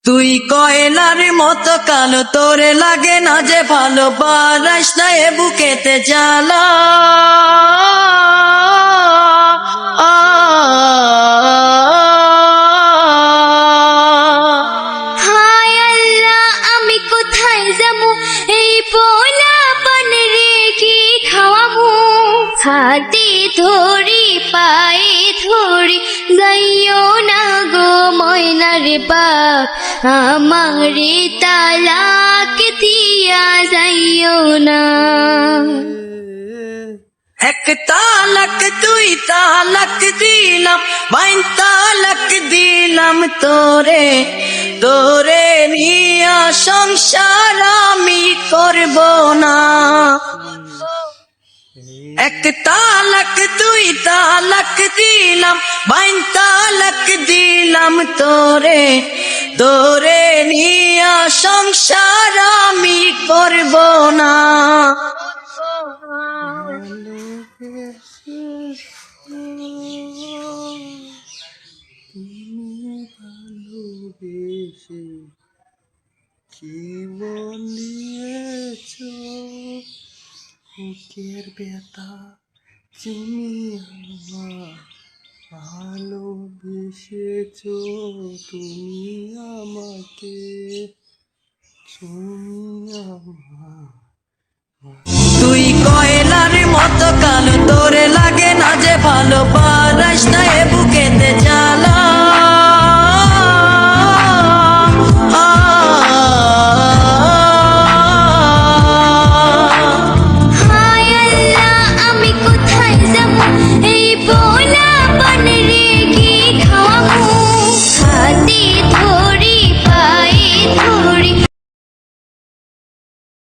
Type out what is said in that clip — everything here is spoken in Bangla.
তুই কয়লার মতো কালো, তোরে লাগে না যে ভালো, বারাস না এ বুকেতে জ্বালা। হায় আল্লাহ, আমি কোথায় যাবো? এই পোলা পান রেখে খাওয়াবো। হাতে ধরি পায়ে ধরি, যাইও না গো ময়নার বাপ, আমারে তালাক দিয়া যাইও না। এক তালাক দুই তালাক দিলাম, বাইন তালাক দিলাম তোরে, তোরে নিয়া সংসার আমি করব না। এক তালাক দুই তালাক দিলাম, বাইন তালাক দিলাম তোরে, তোরে নিয়া সংসার আমি করব না। ভালোবেসে কি বলিয়েছ, বুকের ব্যথা তুমি আমার ভালোবেসেছ, তুমি আমাকে, তুমি আমার। তুই কয়লার মতো কালো, তোরে লাগে না যে ভালো, বারাস না এ বুকেতে জ্বালা।